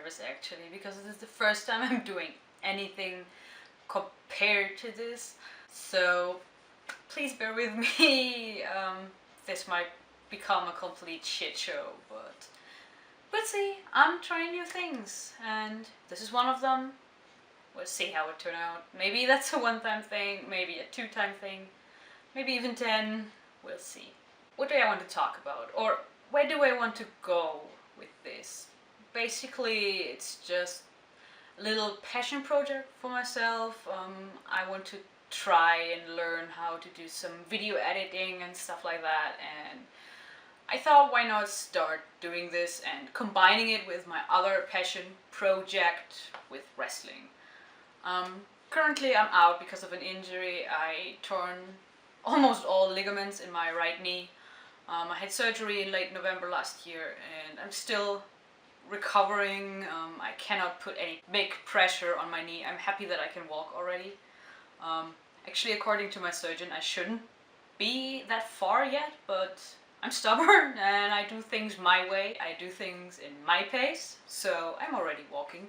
nervous actually, because this is the first time I'm doing anything compared to this. So please bear with me. This might become a complete shit show, but we'll see. I'm trying new things, and this is one of them. We'll see how it turns out. Maybe that's a one-time thing, maybe a two-time thing, maybe even 10. We'll see. What do I want to talk about? Or where do I want to go with this? Basically, it's just a little passion project for myself. I want to try and learn how to do some video editing and stuff like that, and I thought, why not start doing this and combining it with my other passion project with wrestling. Currently I'm out because of an injury. I torn almost all ligaments in my right knee. I had surgery in late November last year, and I'm still recovering. I cannot put any big pressure on my knee. I'm happy that I can walk already. Actually, according to my surgeon, I shouldn't be that far yet, but I'm stubborn and I do things my way. I do things in my pace, so I'm already walking.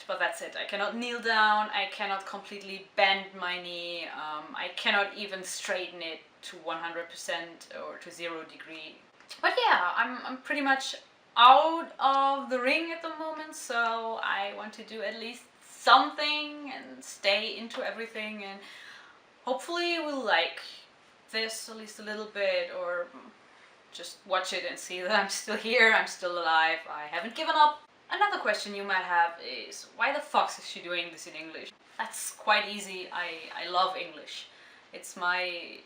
But that's it. I cannot kneel down, I cannot completely bend my knee, I cannot even straighten it to 100% or to 0°. But yeah, I'm pretty much out of the ring at the moment, so I want to do at least something and stay into everything, and hopefully you will like this at least a little bit, or just watch it and see that I'm still here, I'm still alive, I haven't given up. Another question you might have is, why the fuck is she doing this in English? That's quite easy. I love English. It's my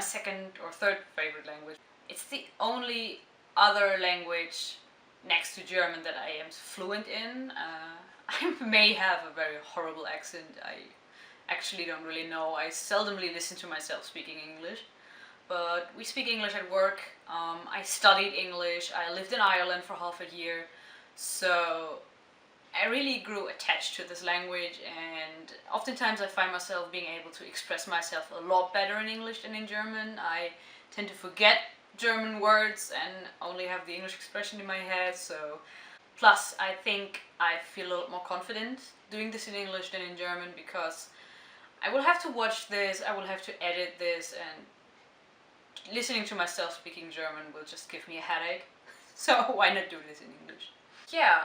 second or third favorite language. It's the only other language next to German that I am fluent in. I may have a very horrible accent. I actually don't really know. I seldomly listen to myself speaking English. But we speak English at work. I studied English. I lived in Ireland for half a year. So I really grew attached to this language, and oftentimes I find myself being able to express myself a lot better in English than in German. I tend to forget German words and only have the English expression in my head, so plus I think I feel a lot more confident doing this in English than in German, because I will have to watch this, I will have to edit this, and listening to myself speaking German will just give me a headache. So why not do this in English? Yeah,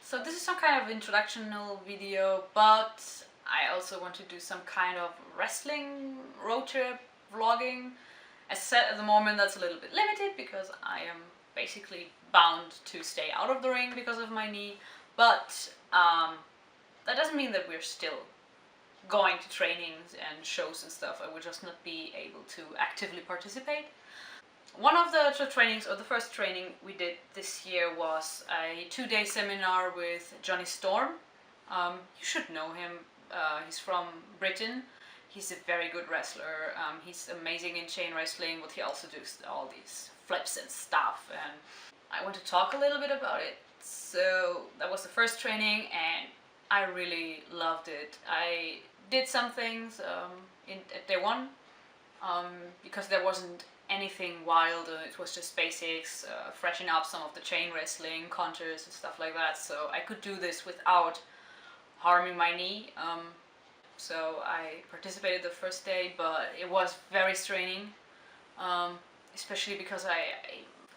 so this is some kind of introductional video, but I also want to do some kind of wrestling road trip vlogging. As said, at the moment that's a little bit limited because I am basically bound to stay out of the ring because of my knee, but that doesn't mean that we're still going to trainings and shows and stuff. I will just not be able to actively participate. One of the trainings, or the first training we did this year, was a 2-day seminar with Jonny. You should know him. He's from Britain. He's a very good wrestler. He's amazing in chain wrestling, but he also does all these flips and stuff, and I want to talk a little bit about it. So that was the first training, and I really loved it. I did some things at day one because there wasn't anything wild. It was just basics, freshen up some of the chain wrestling, contours and stuff like that, so I could do this without harming my knee. So I participated the first day, but it was very straining, especially because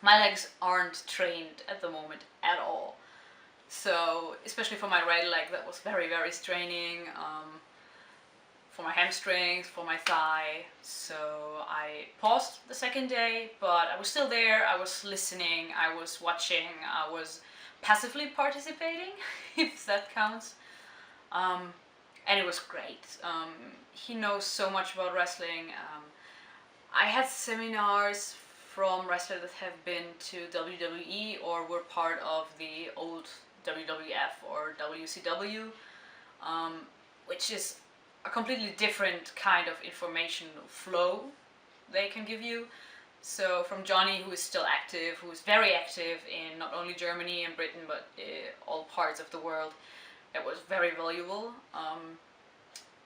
my legs aren't trained at the moment at all. So especially for my right leg, that was very, very straining. For my hamstrings, for my thigh. So I paused the second day, but I was still there. I was listening, I was watching, I was passively participating, if that counts. And it was great. He knows so much about wrestling. I had seminars from wrestlers that have been to WWE or were part of the old WWF or WCW, which is a completely different kind of informational flow they can give you. So from Jonny, who is still active, who is very active in not only Germany and Britain, but all parts of the world, it was very valuable.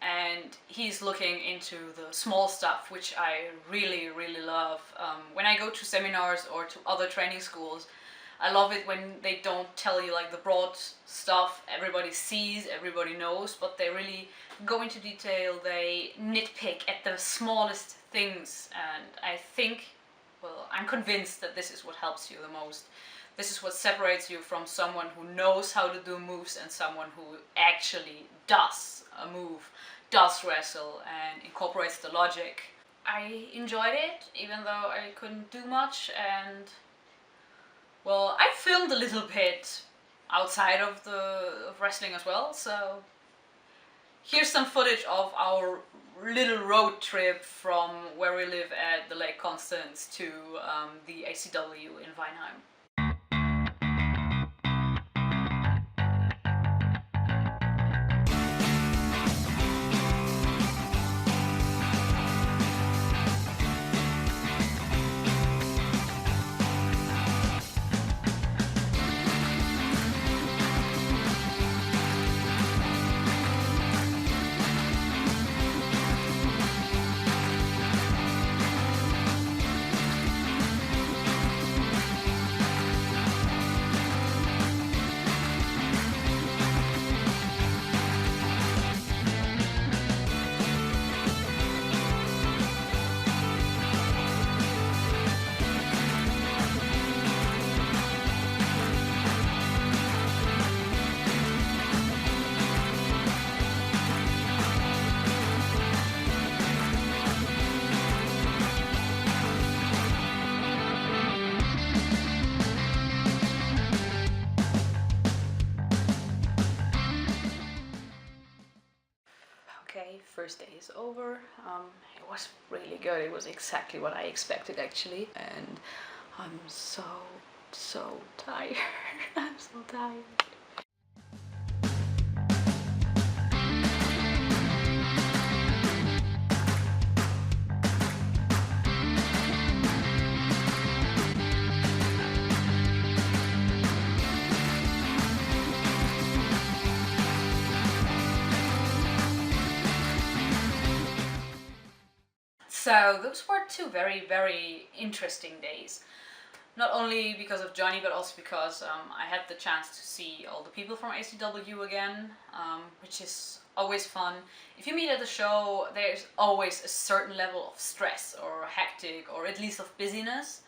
And he's looking into the small stuff, which I really, really love. When I go to seminars or to other training schools, I love it when they don't tell you like the broad stuff everybody sees, everybody knows, but they really go into detail, they nitpick at the smallest things, and I think, well, I'm convinced that this is what helps you the most. This is what separates you from someone who knows how to do moves and someone who actually does a move, does wrestle, and incorporates the logic. I enjoyed it, even though I couldn't do much, and well, I filmed a little bit outside of wrestling as well, so here's some footage of our little road trip from where we live at the Lake Constance to the ACW in Weinheim. Okay, first day is over. It was really good. It was exactly what I expected actually, and I'm so tired. I'm so tired. So those were two very interesting days. Not only because of Jonny, but also because I had the chance to see all the people from ACW again, which is always fun. If you meet at the show, there's always a certain level of stress or hectic or at least of busyness.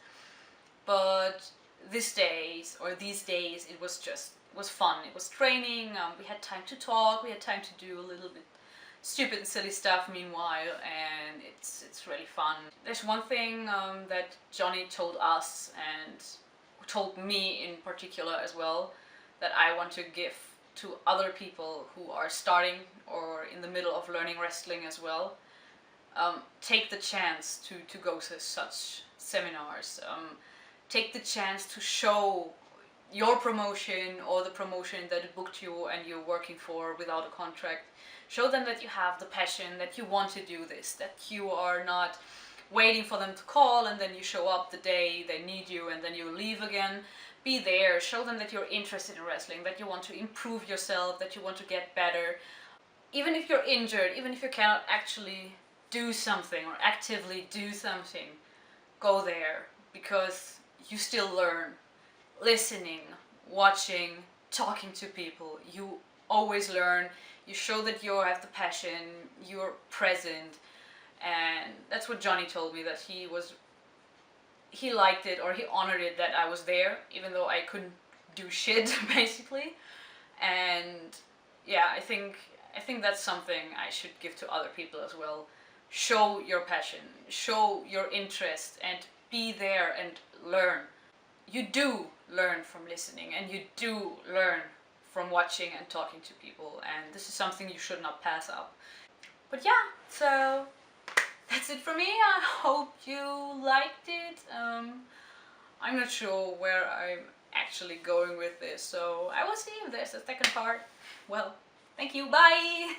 But these days, it was fun. It was training. We had time to talk. We had time to do a little bit stupid and silly stuff meanwhile, and it's really fun. There's one thing that Jonny told us, and told me in particular as well, that I want to give to other people who are starting or in the middle of learning wrestling as well. Take the chance to go to such seminars. Take the chance to show your promotion or the promotion that booked you and you're working for without a contract. Show them that you have the passion, that you want to do this, that you are not waiting for them to call and then you show up the day they need you and then you leave again. Be there, show them that you're interested in wrestling, that you want to improve yourself, that you want to get better. Even if you're injured, even if you cannot actually do something or actively do something, go there, because you still learn. Listening, watching, talking to people, you always learn. You show that you have the passion, you're present, and that's what Jonny told me, that he liked it, or he honored it that I was there, even though I couldn't do shit basically. And yeah, I think that's something I should give to other people as well. Show your passion, show your interest, and be there and learn. You do learn from listening, and you do learn from watching and talking to people, and this is something you should not pass up. But yeah, so that's it for me. I hope you liked it. I'm not sure where I'm actually going with this, so I will see if there's a second part. Well, thank you, bye!